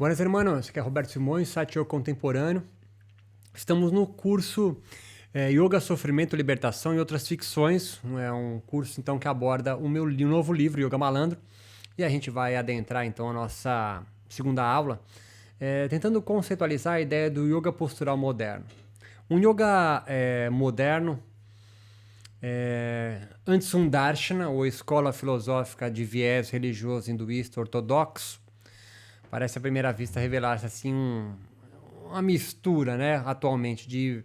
Buenas, hermanos. Aqui é Roberto Simões, Satyo Contemporâneo. Estamos no curso Yoga, Sofrimento, Libertação e Outras Ficções. É um curso, então, que aborda o meu novo livro, Yoga Malandro. E a gente vai adentrar, então, a nossa segunda aula, tentando conceitualizar a ideia do yoga postural moderno. Um yoga moderno, antes um darshana, ou escola filosófica de viés religioso hinduísta ortodoxo, parece à primeira vista revelar-se assim uma mistura, né, atualmente, de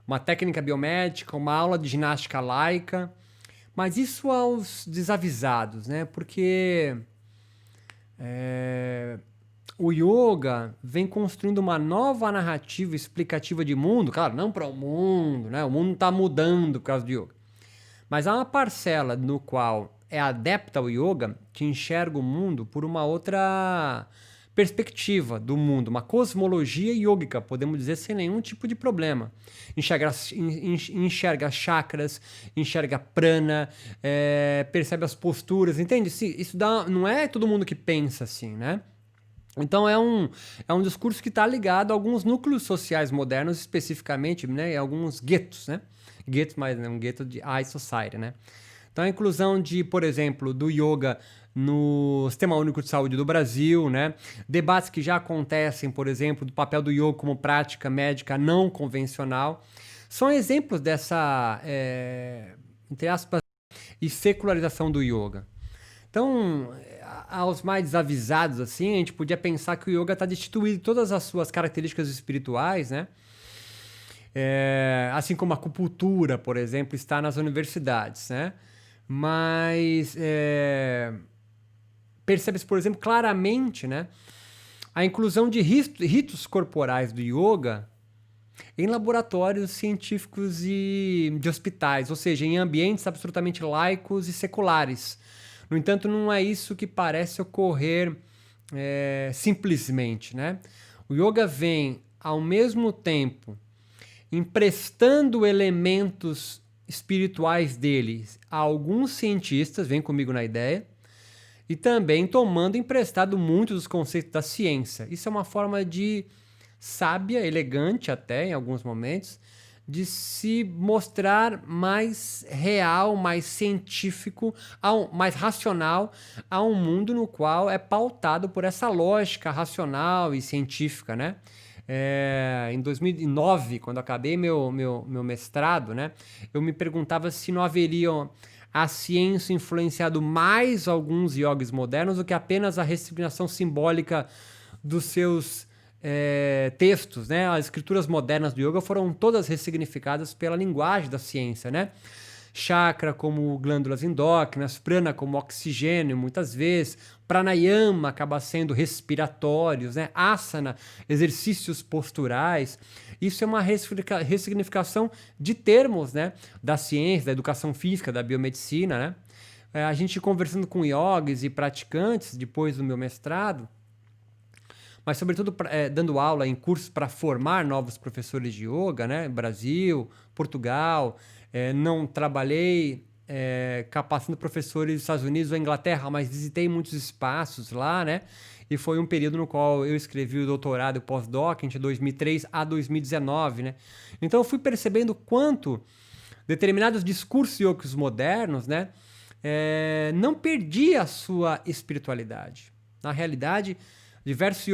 uma técnica biomédica, uma aula de ginástica laica, mas isso aos desavisados, né, porque o yoga vem construindo uma nova narrativa explicativa de mundo, claro, não para o mundo, né, o mundo não está mudando por causa do yoga, mas há uma parcela no qual é adepta ao yoga que enxerga o mundo por uma outra perspectiva do mundo, uma cosmologia yógica, podemos dizer, sem nenhum tipo de problema. Enxerga chakras, enxerga prana, percebe as posturas, entende? Isso não é todo mundo que pensa assim, né? Então é um discurso que está ligado a alguns núcleos sociais modernos, especificamente, né, alguns guetos, né? Guetos, mas um gueto de high society, né? Então a inclusão de, por exemplo, do yoga no Sistema Único de Saúde do Brasil, né? Debates que já acontecem, por exemplo, do papel do yoga como prática médica não convencional, são exemplos dessa, entre aspas, e secularização do yoga. Então, aos mais desavisados, assim, a gente podia pensar que o yoga está destituído de todas as suas características espirituais, né? Assim como a acupuntura, por exemplo, está nas universidades, né? Mas percebe-se, por exemplo, claramente, né, a inclusão de ritos corporais do yoga em laboratórios científicos e de hospitais, ou seja, em ambientes absolutamente laicos e seculares. No entanto, não é isso que parece ocorrer simplesmente, né? O yoga vem, ao mesmo tempo, emprestando elementos espirituais dele a alguns cientistas, vem comigo na ideia, e também tomando emprestado muitos dos conceitos da ciência. Isso é uma forma de sábia, elegante até em alguns momentos, de se mostrar mais real, mais científico, mais racional a um mundo no qual é pautado por essa lógica racional e científica, né? Em 2009, quando acabei meu mestrado, né, eu me perguntava se não haveriam a ciência influenciado mais alguns yogis modernos do que apenas a ressignificação simbólica dos seus textos, né? As escrituras modernas do yoga foram todas ressignificadas pela linguagem da ciência, né? Chakra como glândulas endócrinas, prana como oxigênio, muitas vezes, pranayama acaba sendo respiratórios, né? Asana, exercícios posturais. Isso é uma ressignificação de termos, né, da ciência, da educação física, da biomedicina, né? A gente conversando com yogis e praticantes depois do meu mestrado, mas sobretudo dando aula em cursos para formar novos professores de yoga, né? Brasil, Portugal, não trabalhei capacitando professores dos Estados Unidos ou Inglaterra, mas visitei muitos espaços lá, né? E foi um período no qual eu escrevi o doutorado e o pós-doc entre 2003 a 2019, né? Então eu fui percebendo quanto determinados discursos yogis modernos, né, não perdia a sua espiritualidade. Na realidade, diversos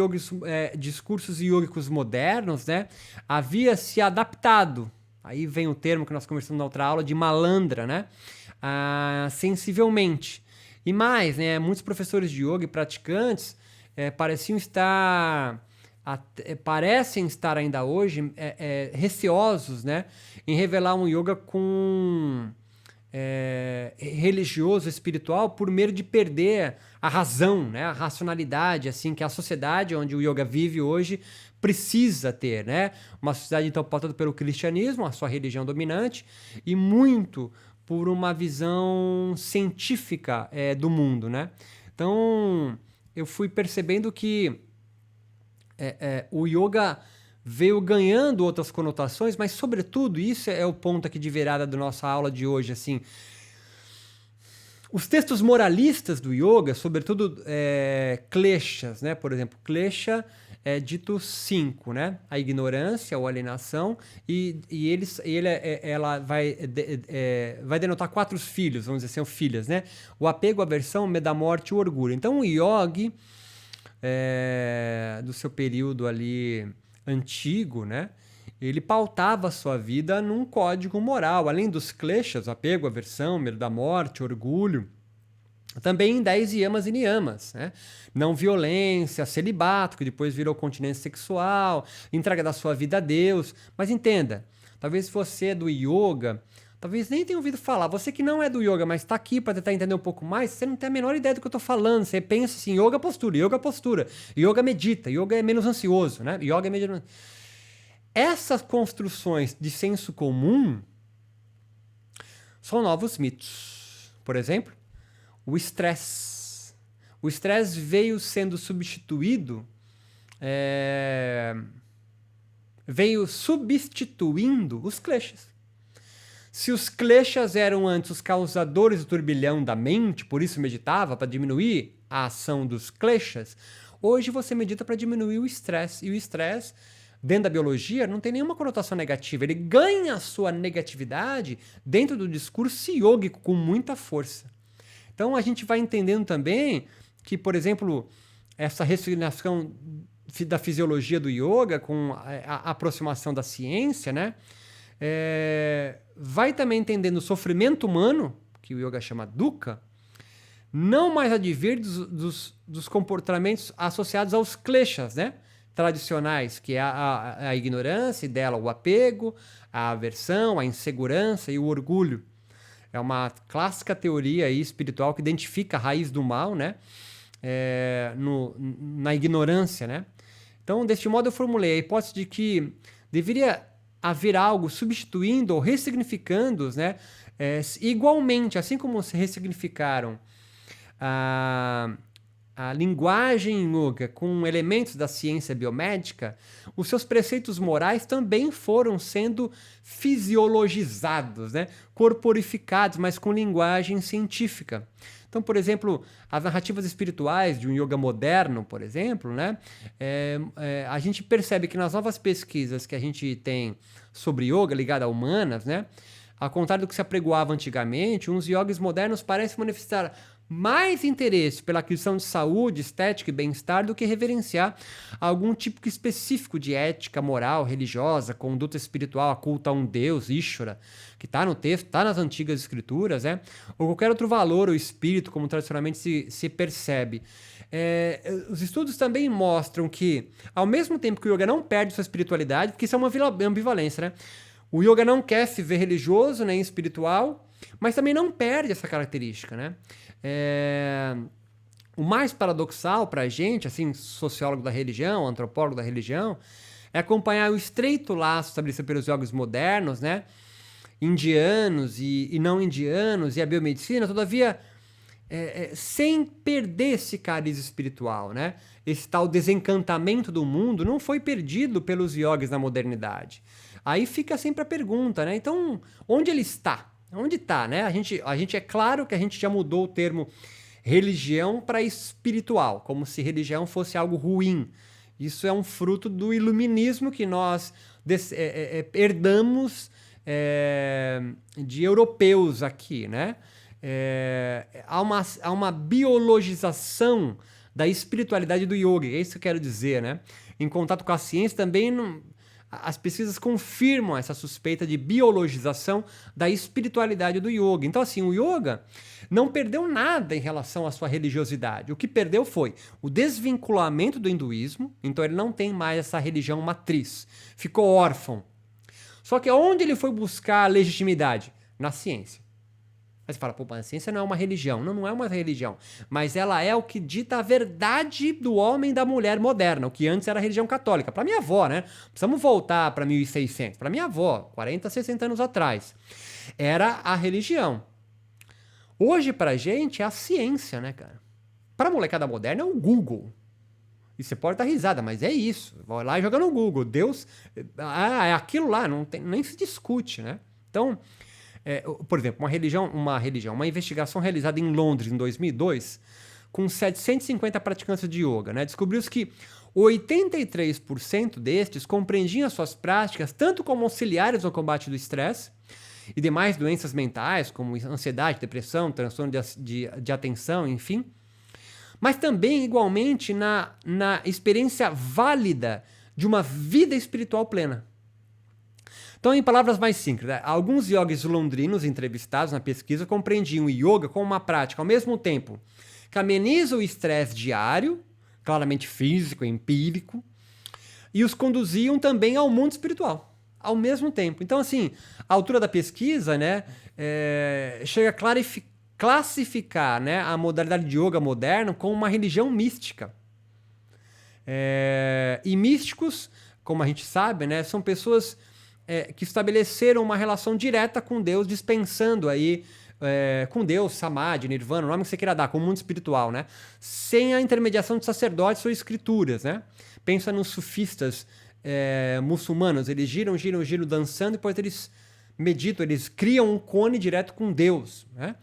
discursos yogicos modernos, né, havia se adaptado. Aí vem o termo que nós conversamos na outra aula de malandra, né, sensivelmente. E mais, né, muitos professores de yoga e praticantes parecem estar ainda hoje receosos, né, em revelar um yoga com religioso, espiritual, por medo de perder a razão, né, a racionalidade, assim, que a sociedade onde o yoga vive hoje precisa ter, né? Uma sociedade, então, pautada pelo cristianismo, a sua religião dominante, e muito por uma visão científica do mundo, né? Então, eu fui percebendo que o yoga veio ganhando outras conotações, mas sobretudo, isso é o ponto aqui de virada da nossa aula de hoje, assim, Os textos moralistas do yoga, sobretudo kleshas, né? Por exemplo, klesha é dito 5, né? A ignorância ou alienação, ela vai denotar 4 filhos, vamos dizer assim, filhas, né? O apego, a aversão, o medo da morte e o orgulho. Então o yogi, do seu período ali antigo, né? Ele pautava a sua vida num código moral, além dos kleshas, apego, aversão, medo da morte, orgulho, também em 10 yamas e niyamas, né? Não violência, celibato, que depois virou continência sexual, entrega da sua vida a Deus. Mas entenda, talvez você é do yoga, talvez nem tenha ouvido falar. Você que não é do yoga, mas está aqui para tentar entender um pouco mais, você não tem a menor ideia do que eu estou falando. Você pensa assim, yoga postura, yoga medita, yoga é menos ansioso, né? Yoga é menos... Essas construções de senso comum são novos mitos. Por exemplo, o estresse. O estresse veio sendo substituído, veio substituindo os kleshas. Se os kleshas eram antes os causadores do turbilhão da mente, por isso meditava para diminuir a ação dos kleshas, hoje você medita para diminuir o estresse. E o estresse, dentro da biologia, não tem nenhuma conotação negativa. Ele ganha a sua negatividade dentro do discurso yógico com muita força. Então a gente vai entendendo também que, por exemplo, essa ressignificação da fisiologia do yoga com a aproximação da ciência, né? Vai também entendendo o sofrimento humano, que o yoga chama dukkha, não mais advir dos comportamentos associados aos kleshas, né? Tradicionais, que é a ignorância e dela o apego, a aversão, a insegurança e o orgulho. É uma clássica teoria aí espiritual que identifica a raiz do mal, né? Na ignorância, né? Então, deste modo, eu formulei a hipótese de que deveria haver algo substituindo ou ressignificando, né? Igualmente, assim como se ressignificaram a linguagem yoga com elementos da ciência biomédica, os seus preceitos morais também foram sendo fisiologizados, né? Corporificados, mas com linguagem científica. Então, por exemplo, as narrativas espirituais de um yoga moderno, por exemplo, né? A gente percebe que nas novas pesquisas que a gente tem sobre yoga ligada a humanas, né? Ao contrário do que se apregoava antigamente, uns yogis modernos parecem manifestar mais interesse pela aquisição de saúde, estética e bem-estar do que reverenciar algum tipo específico de ética, moral, religiosa, conduta espiritual, a culto a um Deus, Ishvara, que está no texto, está nas antigas escrituras, né? Ou qualquer outro valor ou espírito, como tradicionalmente se percebe. Os estudos também mostram que, ao mesmo tempo que o yoga não perde sua espiritualidade, porque isso é uma ambivalência, né? O yoga não quer se ver religioso nem espiritual, mas também não perde essa característica, né? O mais paradoxal para a gente, assim, sociólogo da religião, antropólogo da religião, é acompanhar o estreito laço estabelecido pelos yogis modernos, né? Indianos e não indianos, e a biomedicina, todavia, sem perder esse cariz espiritual, né? Esse tal desencantamento do mundo não foi perdido pelos yogis na modernidade. Aí fica sempre a pergunta, né? Então, onde ele está? Onde está, né? A gente é claro que a gente já mudou o termo religião para espiritual, como se religião fosse algo ruim. Isso é um fruto do iluminismo que nós herdamos de europeus aqui, né? Há uma biologização da espiritualidade do yoga, é isso que eu quero dizer, né? Em contato com a ciência também as pesquisas confirmam essa suspeita de biologização da espiritualidade do yoga. Então, assim, o yoga não perdeu nada em relação à sua religiosidade. O que perdeu foi o desvinculamento do hinduísmo, então ele não tem mais essa religião matriz. Ficou órfão. Só que onde ele foi buscar a legitimidade? Na ciência. Aí você fala, pô, mas a ciência não é uma religião. Não, não é uma religião. Mas ela é o que dita a verdade do homem e da mulher moderna, o que antes era a religião católica. Para minha avó, né? Precisamos voltar para 1600. Para minha avó, 40, 60 anos atrás. Era a religião. Hoje, pra gente, é a ciência, né, cara? Pra molecada moderna, é o Google. E você pode dar risada, mas é isso. Vai lá e joga no Google. Deus... é aquilo lá, nem se discute, né? Então... Por exemplo, uma investigação realizada em Londres em 2002, com 750 praticantes de yoga, né? Descobriu-se que 83% destes compreendiam as suas práticas tanto como auxiliares no combate do estresse e demais doenças mentais, como ansiedade, depressão, transtorno de atenção, enfim, mas também, igualmente, na experiência válida de uma vida espiritual plena. Então, em palavras mais simples, né? Alguns yogis londrinos entrevistados na pesquisa compreendiam o yoga como uma prática, ao mesmo tempo, que ameniza o estresse diário, claramente físico, empírico, e os conduziam também ao mundo espiritual, ao mesmo tempo. Então, assim, a altura da pesquisa, né, chega a classificar, né, a modalidade de yoga moderno como uma religião mística. E místicos, como a gente sabe, né, são pessoas que estabeleceram uma relação direta com Deus, dispensando aí com Deus, Samadhi, Nirvana, o nome que você queira dar, com o mundo espiritual, né? Sem a intermediação de sacerdotes ou escrituras, né? Pensa nos sufistas muçulmanos, eles giram, dançando, e depois eles meditam, eles criam um cone direto com Deus, né?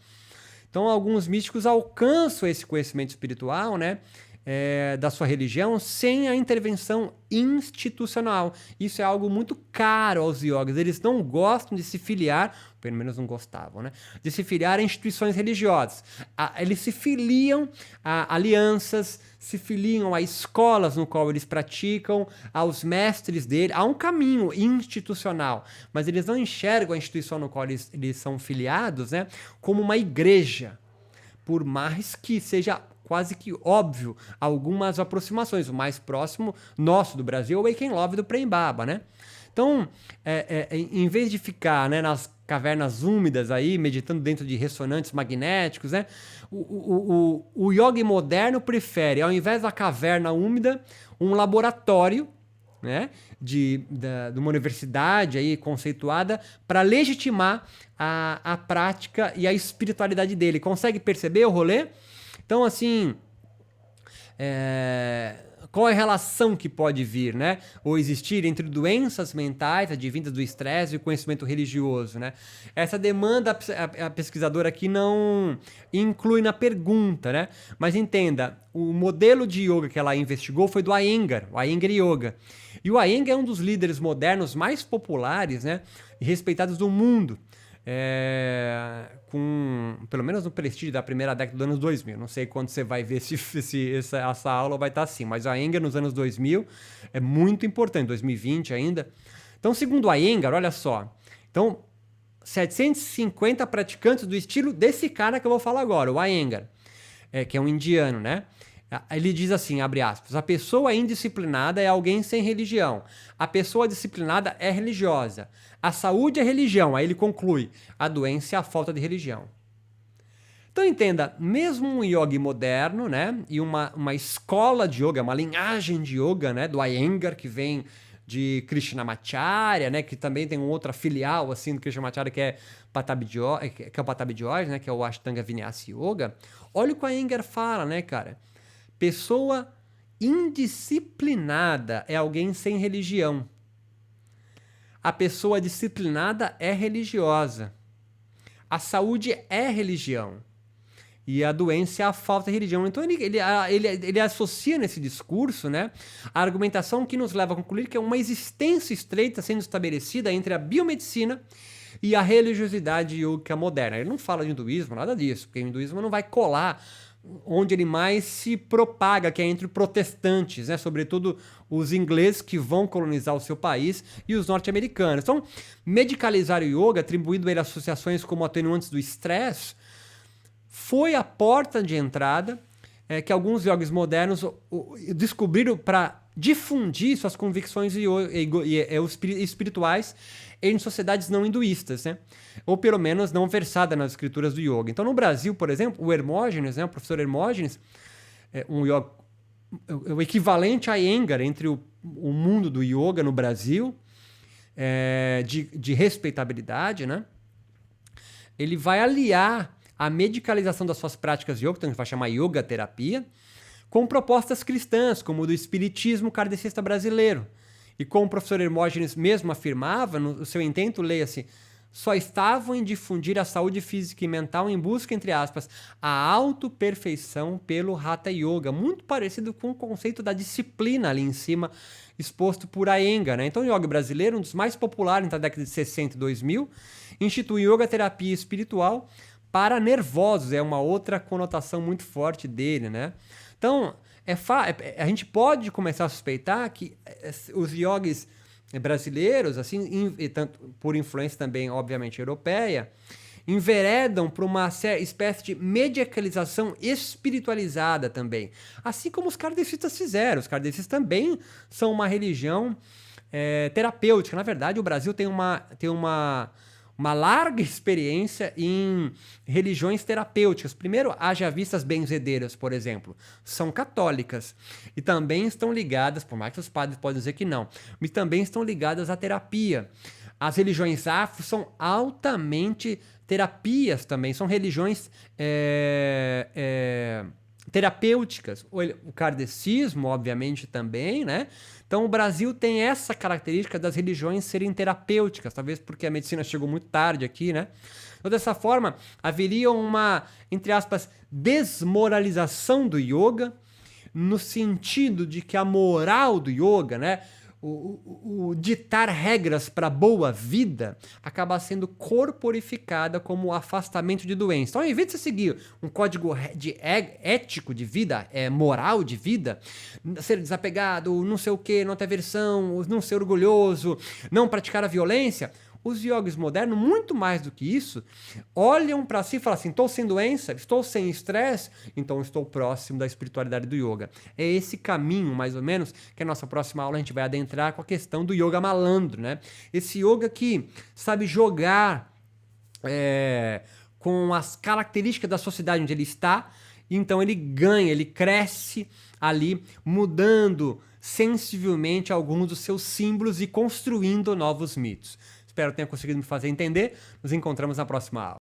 Então, alguns místicos alcançam esse conhecimento espiritual, né? Da sua religião sem a intervenção institucional. Isso é algo muito caro aos yogis. Eles não gostam de se filiar, pelo menos não gostavam, né? De se filiar a instituições religiosas. Eles se filiam a alianças, se filiam a escolas no qual eles praticam, aos mestres dele. Há um caminho institucional, mas eles não enxergam a instituição no qual eles são filiados, né, como uma igreja, por mais que seja quase que óbvio algumas aproximações. O mais próximo nosso do Brasil é o Wake and Love do Prem Baba, né? Então, em vez de ficar, né, nas cavernas úmidas aí, meditando dentro de ressonantes magnéticos, né, o yogi moderno prefere, ao invés da caverna úmida, um laboratório, né, de uma universidade aí conceituada para legitimar a prática e a espiritualidade dele. Consegue perceber o rolê? Então, assim, qual é a relação que pode vir, né, ou existir entre doenças mentais advindas do estresse e o conhecimento religioso, né? Essa demanda a pesquisadora aqui não inclui na pergunta, né? Mas entenda, o modelo de yoga que ela investigou foi do Iyengar, o Iyengar Yoga. E o Iyengar é um dos líderes modernos mais populares, né, e respeitados do mundo. Com, pelo menos no prestígio da primeira década dos anos 2000. Não sei quando você vai ver essa aula vai estar assim, mas a Iyengar nos anos 2000 é muito importante, 2020 ainda. Então, segundo a Iyengar, olha só, então, 750 praticantes do estilo desse cara que eu vou falar agora, o Iyengar, que é um indiano, né? Ele diz assim, abre aspas, a pessoa indisciplinada é alguém sem religião. A pessoa disciplinada é religiosa. A saúde é religião. Aí ele conclui, a doença é a falta de religião. Então entenda, mesmo um yogi moderno, né, e uma escola de yoga, uma linhagem de yoga, né, do Iyengar, que vem de Krishnamacharya, né, que também tem uma outra filial assim do Krishnamacharya, que é o Patabhi Jois, né, que é o Ashtanga Vinyasa Yoga. Olha o que o Iyengar fala, né, cara? Pessoa indisciplinada é alguém sem religião. A pessoa disciplinada é religiosa. A saúde é religião. E a doença é a falta de religião. Então ele associa nesse discurso, né, a argumentação que nos leva a concluir que é uma existência estreita sendo estabelecida entre a biomedicina e a religiosidade yoga moderna. Ele não fala de hinduísmo, nada disso, porque o hinduísmo não vai colar onde ele mais se propaga, que é entre protestantes, né? Sobretudo os ingleses que vão colonizar o seu país e os norte-americanos. Então, medicalizar o yoga, atribuindo ele a associações como atenuantes do estresse, foi a porta de entrada que alguns yogis modernos descobriram para difundir suas convicções espirituais em sociedades não hinduístas, né? Ou pelo menos não versadas nas escrituras do yoga. Então, no Brasil, por exemplo, o Hermógenes, né, o professor Hermógenes, o equivalente a Iyengar entre o mundo do yoga no Brasil, de respeitabilidade, né? Ele vai aliar a medicalização das suas práticas yoga, então a gente vai chamar yoga terapia, com propostas cristãs, como o do espiritismo kardecista brasileiro. E como o professor Hermógenes mesmo afirmava, no seu intento, leia-se, só estavam em difundir a saúde física e mental em busca, entre aspas, a autoperfeição pelo Hatha Yoga, muito parecido com o conceito da disciplina ali em cima, exposto por Iyengar, né? Então, o yoga brasileiro, um dos mais populares na década de 60 e 2000, institui yoga terapia espiritual para nervosos, é uma outra conotação muito forte dele, né? Então, a gente pode começar a suspeitar que os yogis brasileiros, assim, tanto por influência também, obviamente, europeia, enveredam para uma espécie de medicalização espiritualizada também. Assim como os kardecistas fizeram. Os kardecistas também são uma religião terapêutica. Na verdade, o Brasil tem uma larga experiência em religiões terapêuticas. Primeiro, haja vistas benzedeiras, por exemplo, são católicas e também estão ligadas, por mais que os padres podem dizer que não, mas também estão ligadas à terapia. As religiões afro são altamente terapias também, são religiões terapêuticas. O kardecismo, obviamente, também, né? Então, o Brasil tem essa característica das religiões serem terapêuticas, talvez porque a medicina chegou muito tarde aqui, né? Então, dessa forma, haveria uma, entre aspas, desmoralização do yoga, no sentido de que a moral do yoga, né? O ditar regras para boa vida acaba sendo corporificada como afastamento de doença. Então, ao invés de você seguir um código ético de vida, moral de vida, ser desapegado, não sei o que, não ter aversão, não ser orgulhoso, não praticar a violência, os yogis modernos, muito mais do que isso, olham para si e falam assim: estou sem doença, estou sem estresse, então estou próximo da espiritualidade do yoga. É esse caminho, mais ou menos, que a nossa próxima aula a gente vai adentrar com a questão do yoga malandro, né? Esse yoga que sabe jogar com as características da sociedade onde ele está, então ele ganha, ele cresce ali, mudando sensivelmente alguns dos seus símbolos e construindo novos mitos. Espero que tenha conseguido me fazer entender. Nos encontramos na próxima aula.